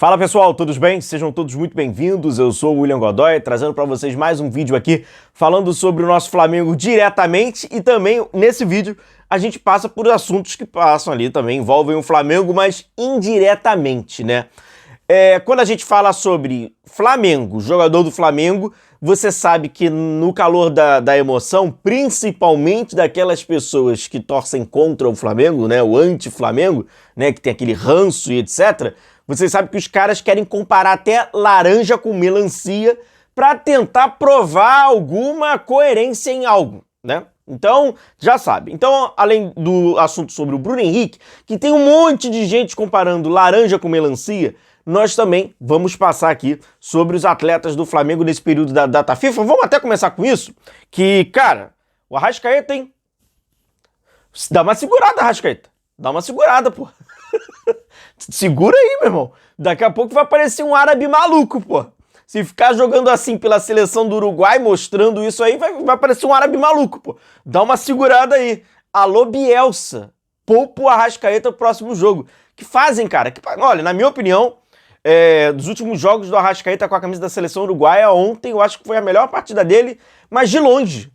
Fala pessoal, todos bem? Sejam todos muito bem-vindos, eu sou o William Godoy, trazendo para vocês mais um vídeo aqui falando sobre o nosso Flamengo diretamente e também nesse vídeo a gente passa por assuntos que passam ali também, envolvem o Flamengo, mas indiretamente, né? Quando a gente fala sobre Flamengo, jogador do Flamengo, você sabe que no calor da emoção, principalmente daquelas pessoas que torcem contra o Flamengo, né, o anti-Flamengo, né, que tem aquele ranço e etc., você sabe que os caras querem comparar até laranja com melancia para tentar provar alguma coerência em algo, né? Então, já sabe. Então, além do assunto sobre o Bruno Henrique, que tem um monte de gente comparando laranja com melancia, nós também vamos passar aqui sobre os atletas do Flamengo nesse período da data FIFA. Vamos até começar com isso, que, cara, o Arrascaeta, hein? Dá uma segurada, Arrascaeta. Dá uma segurada, pô. Segura aí, meu irmão. Daqui a pouco vai aparecer um árabe maluco, pô. Se ficar jogando assim pela seleção do Uruguai, mostrando isso aí, vai aparecer um árabe maluco, pô. Dá uma segurada aí. Alô, Bielsa. Poupa o Arrascaeta pro próximo jogo. Que fazem, cara? Olha, na minha opinião, dos últimos jogos do Arrascaeta com a camisa da seleção uruguaia, ontem eu acho que foi a melhor partida dele, mas de longe.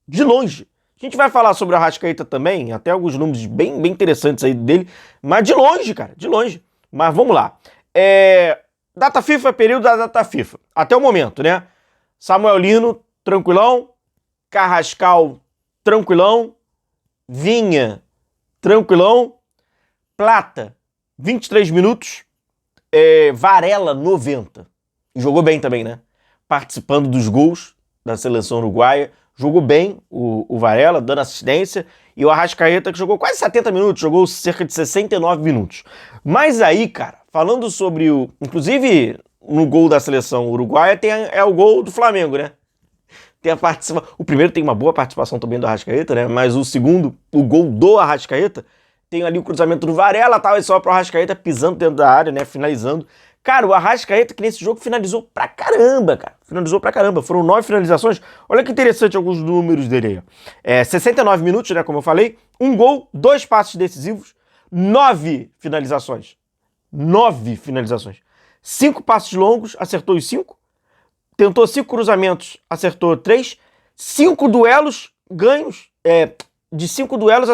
De longe. A gente vai falar sobre o Arrascaeta também, até alguns números bem interessantes aí dele, mas de longe, cara, de longe. Mas vamos lá. Data FIFA, período da data FIFA. Até o momento, né? Samuel Lino, tranquilão. Carrascal, tranquilão. Vinha, tranquilão. Plata, 23 minutos. Varela, 90. Jogou bem também, né? Participando dos gols da seleção uruguaia. Jogou bem o Varela, dando assistência, e o Arrascaeta, que jogou quase 70 minutos, jogou cerca de 69 minutos. Mas aí, cara, falando sobre inclusive, no gol da seleção uruguaia, é o gol do Flamengo, né? Tem a participação. O primeiro tem uma boa participação também do Arrascaeta, né? Mas o segundo, o gol do Arrascaeta, tem ali o cruzamento do Varela, tal, e só pro Arrascaeta pisando dentro da área, né? Finalizando. Cara, o Arrascaeta que nesse jogo finalizou pra caramba, cara. Finalizou pra caramba. Foram 9 finalizações. Olha que interessante alguns números dele aí. 69 minutos, né, como eu falei. 1 gol, 2 passes decisivos, 9 finalizações. 9 finalizações. 5 passes longos, acertou os 5. Tentou 5 cruzamentos, acertou 3. 5 duelos ganhos. De 5 duelos,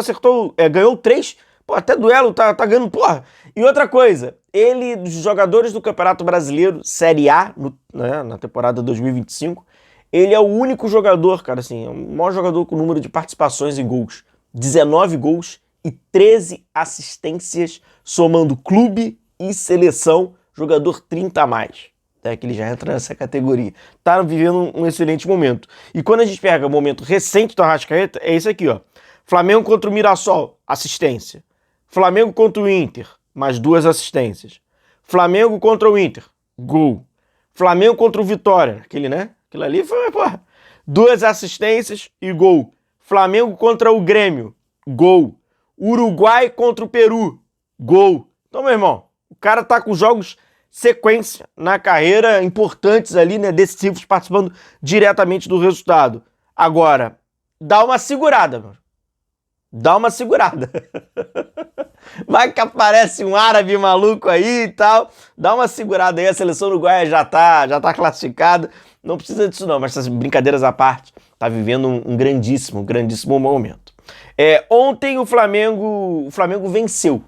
ganhou 3. Pô, até duelo tá ganhando, porra. E outra coisa, ele, dos jogadores do Campeonato Brasileiro, Série A, na temporada 2025, ele é o único jogador, cara, assim, o maior jogador com número de participações em gols. 19 gols e 13 assistências, somando clube e seleção, jogador 30 a mais. Que ele já entra nessa categoria. Tá vivendo um excelente momento. E quando a gente pega o momento recente do Arrascaeta, é isso aqui, ó. Flamengo contra o Mirassol, assistência. Flamengo contra o Inter, mais 2 assistências. Flamengo contra o Inter, gol. Flamengo contra o Vitória, aquele, né? Aquilo ali foi, porra. 2 assistências e gol. Flamengo contra o Grêmio, gol. Uruguai contra o Peru, gol. Então, meu irmão, o cara tá com jogos sequência na carreira, importantes ali, né? Decisivos, participando diretamente do resultado. Agora, dá uma segurada, mano. Dá uma segurada. Vai que aparece um árabe maluco aí e tal. Dá uma segurada aí, a seleção uruguaia já tá classificada. Não precisa disso não, mas essas brincadeiras à parte, tá vivendo um grandíssimo momento. Ontem o Flamengo venceu,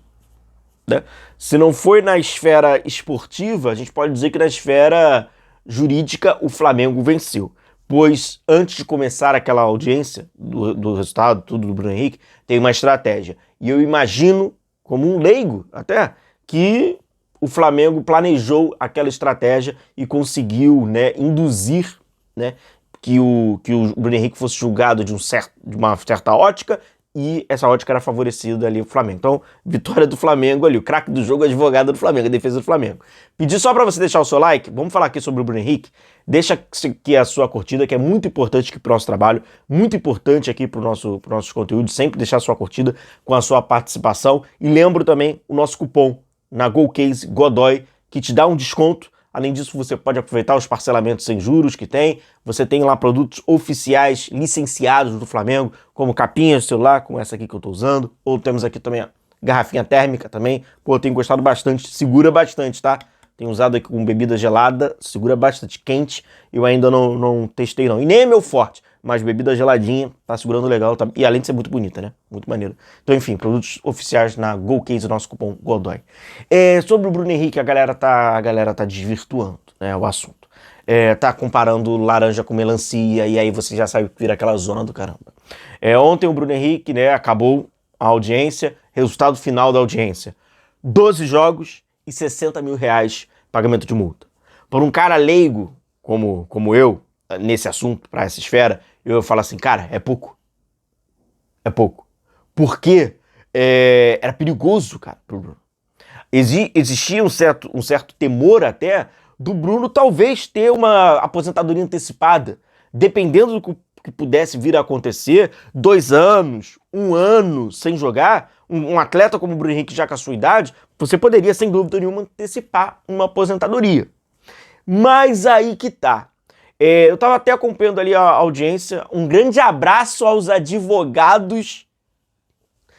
né? Se não foi na esfera esportiva, a gente pode dizer que na esfera jurídica o Flamengo venceu. Pois antes de começar aquela audiência do resultado, tudo do Bruno Henrique, tem uma estratégia. E eu imagino, como um leigo até, que o Flamengo planejou aquela estratégia e conseguiu, né, induzir, né, que o Bruno Henrique fosse julgado de uma certa ótica, e essa ótica era favorecida ali o Flamengo. Então, vitória do Flamengo ali, o craque do jogo, advogado do Flamengo, a defesa do Flamengo. Pedi só para você deixar o seu like, vamos falar aqui sobre o Bruno Henrique. Deixa aqui a sua curtida, que é muito importante aqui pro nosso trabalho, muito importante aqui pro nosso conteúdo, sempre deixar a sua curtida com a sua participação. E lembro também o nosso cupom na GoCase Godoy, que te dá um desconto. Além disso, você pode aproveitar os parcelamentos sem juros que tem. Você tem lá produtos oficiais licenciados do Flamengo, como capinhas de celular, como essa aqui que eu estou usando. Ou temos aqui também garrafinha térmica também. Pô, eu tenho gostado bastante, segura bastante, tá? Tenho usado aqui com bebida gelada, segura bastante, quente. Eu ainda não testei não. E nem é meu forte, mas bebida geladinha, tá segurando legal. Tá... E além de ser muito bonita, né? Muito maneiro. Então, enfim, produtos oficiais na GoCase, nosso cupom Godoy. Sobre o Bruno Henrique, a galera tá desvirtuando, né, o assunto. Tá comparando laranja com melancia, e aí você já sabe que vira aquela zona do caramba. Ontem o Bruno Henrique, né, acabou a audiência, resultado final da audiência. 12 jogos e 60 mil reais pagamento de multa. Por um cara leigo, como eu, nesse assunto, para essa esfera, eu falo assim, cara, é pouco. É pouco. Porque era perigoso, cara, pro Bruno. Existia um certo temor até do Bruno talvez ter uma aposentadoria antecipada, dependendo do que pudesse vir a acontecer, 2 anos, 1 ano sem jogar, um atleta como o Bruno Henrique já com a sua idade, você poderia, sem dúvida nenhuma, antecipar uma aposentadoria. Mas aí que tá. Eu tava até acompanhando ali a audiência, um grande abraço aos advogados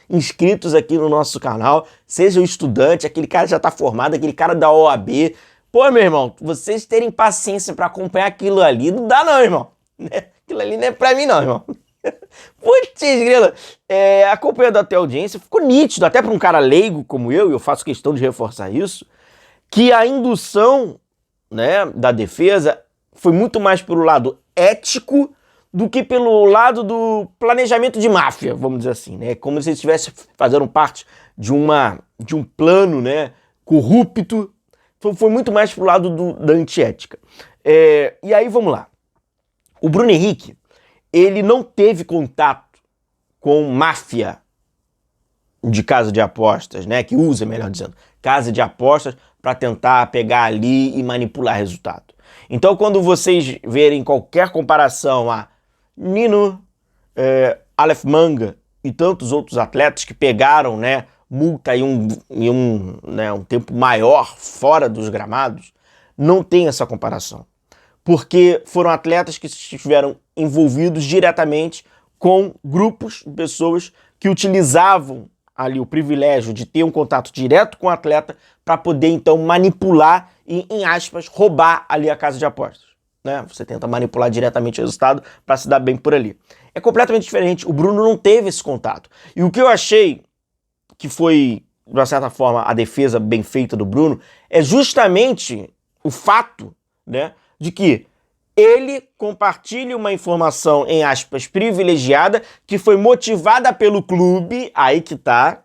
inscritos aqui no nosso canal, seja o estudante, aquele cara já tá formado, aquele cara da OAB. Pô, meu irmão, vocês terem paciência pra acompanhar aquilo ali, não dá não, irmão. Aquilo ali não é pra mim não, irmão. Putz, grila. Acompanhando até a audiência, ficou nítido, até pra um cara leigo como eu faço questão de reforçar isso, que a indução, né, da defesa foi muito mais pelo lado ético do que pelo lado do planejamento de máfia, vamos dizer assim, né? Como se eles estivessem fazendo parte de um plano, né, corrupto. Foi muito mais pro lado da antiética. E aí, vamos lá. O Bruno Henrique, ele não teve contato com máfia de casa de apostas, né? Que usa, melhor dizendo, casa de apostas para tentar pegar ali e manipular resultado. Então, quando vocês verem qualquer comparação a Nino, Aleph Manga e tantos outros atletas que pegaram, né, multa em um tempo maior fora dos gramados, não tem essa comparação. Porque foram atletas que estiveram envolvidos diretamente com grupos de pessoas que utilizavam ali o privilégio de ter um contato direto com o atleta para poder, então, manipular e, em aspas, roubar ali a casa de apostas. Né? Você tenta manipular diretamente o resultado para se dar bem por ali. É completamente diferente. O Bruno não teve esse contato. E o que eu achei que foi, de uma certa forma, a defesa bem feita do Bruno é justamente o fato, né, de que ele compartilha uma informação, em aspas, privilegiada, que foi motivada pelo clube, aí que tá,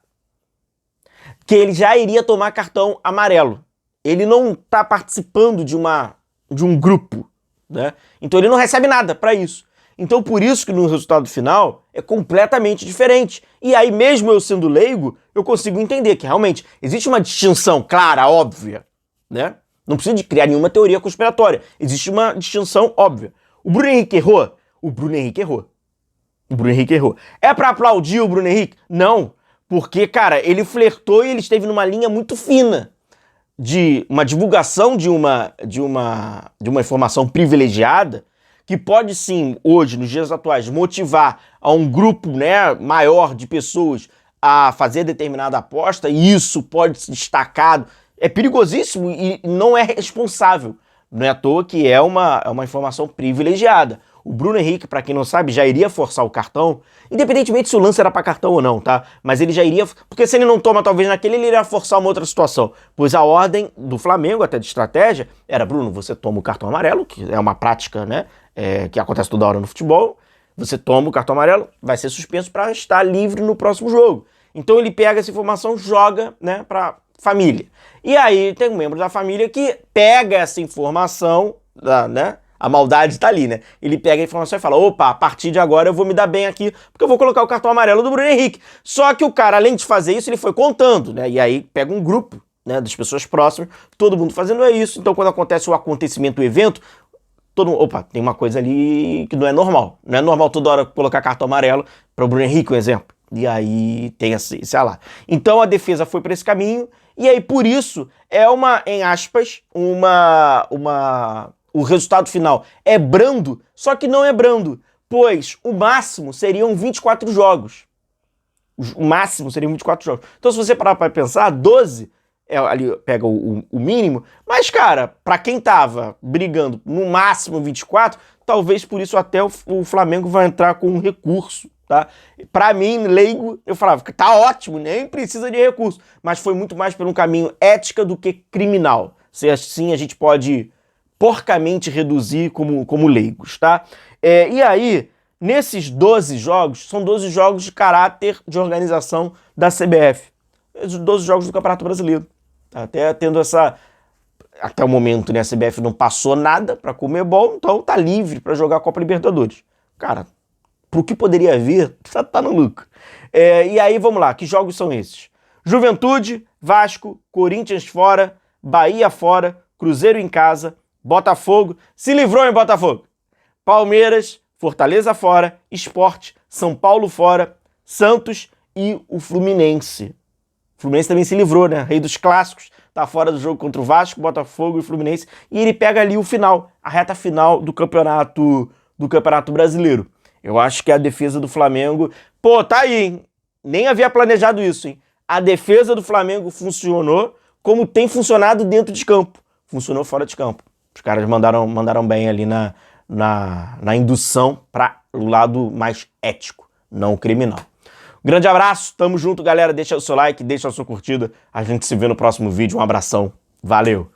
que ele já iria tomar cartão amarelo. Ele não tá participando de um grupo, né? Então ele não recebe nada para isso. Então por isso que no resultado final é completamente diferente. E aí mesmo eu sendo leigo, eu consigo entender que realmente existe uma distinção clara, óbvia, né? Não precisa de criar nenhuma teoria conspiratória. Existe uma distinção óbvia. O Bruno Henrique errou? O Bruno Henrique errou. O Bruno Henrique errou. É pra aplaudir o Bruno Henrique? Não. Porque, cara, ele flertou e ele esteve numa linha muito fina de uma divulgação de uma informação privilegiada que pode sim, hoje, nos dias atuais, motivar a um grupo, né, maior de pessoas a fazer determinada aposta, e isso pode ser destacado. É perigosíssimo e não é responsável. Não é à toa que é uma informação privilegiada. O Bruno Henrique, para quem não sabe, já iria forçar o cartão, independentemente se o lance era para cartão ou não, tá? Mas ele já iria, porque se ele não toma talvez naquele, ele iria forçar uma outra situação. Pois a ordem do Flamengo, até de estratégia, era: Bruno, você toma o cartão amarelo, que é uma prática, né, que acontece toda hora no futebol. Você toma o cartão amarelo, vai ser suspenso para estar livre no próximo jogo. Então ele pega essa informação, joga, né, para família. E aí tem um membro da família que pega essa informação, né? A maldade tá ali, né? Ele pega a informação e fala: opa, a partir de agora eu vou me dar bem aqui, porque eu vou colocar o cartão amarelo do Bruno Henrique. Só que o cara, além de fazer isso, ele foi contando, né? E aí pega um grupo, né, das pessoas próximas, todo mundo fazendo isso. Então quando acontece o acontecimento, o evento, todo mundo, opa, tem uma coisa ali que não é normal. Não é normal toda hora colocar cartão amarelo para o Bruno Henrique, um exemplo. E aí tem esse lá. Então a defesa foi para esse caminho, e aí por isso é em aspas, o resultado final é brando, só que não é brando, pois o máximo seriam 24 jogos. O máximo seriam 24 jogos. Então, se você parar para pensar, 12 ali pega o mínimo, mas, cara, para quem tava brigando no máximo 24, talvez por isso até o Flamengo vai entrar com um recurso, tá? Para mim, leigo, eu falava que tá ótimo, nem precisa de recurso, mas foi muito mais por um caminho ética do que criminal. Se assim a gente pode porcamente reduzir como leigos, tá? E aí, nesses 12 jogos, são 12 jogos de caráter de organização da CBF. 12 jogos do Campeonato Brasileiro. Até tendo essa... Até o momento, né, a CBF não passou nada para Conmebol, então tá livre para jogar a Copa Libertadores. Cara, pro que poderia vir, tá no lucro. E aí, vamos lá, que jogos são esses? Juventude, Vasco, Corinthians fora, Bahia fora, Cruzeiro em casa, Botafogo, se livrou em Botafogo. Palmeiras, Fortaleza fora, Sport, São Paulo fora, Santos e o Fluminense. O Fluminense também se livrou, né? Rei dos clássicos, tá fora do jogo contra o Vasco, Botafogo e Fluminense, e ele pega ali o final, a reta final do Campeonato Brasileiro. Eu acho que a defesa do Flamengo... Pô, tá aí, hein? Nem havia planejado isso, hein? A defesa do Flamengo funcionou como tem funcionado dentro de campo. Funcionou fora de campo. Os caras mandaram bem ali na indução para o lado mais ético, não criminal. Grande abraço, tamo junto, galera. Deixa o seu like, deixa a sua curtida. A gente se vê no próximo vídeo. Um abração. Valeu!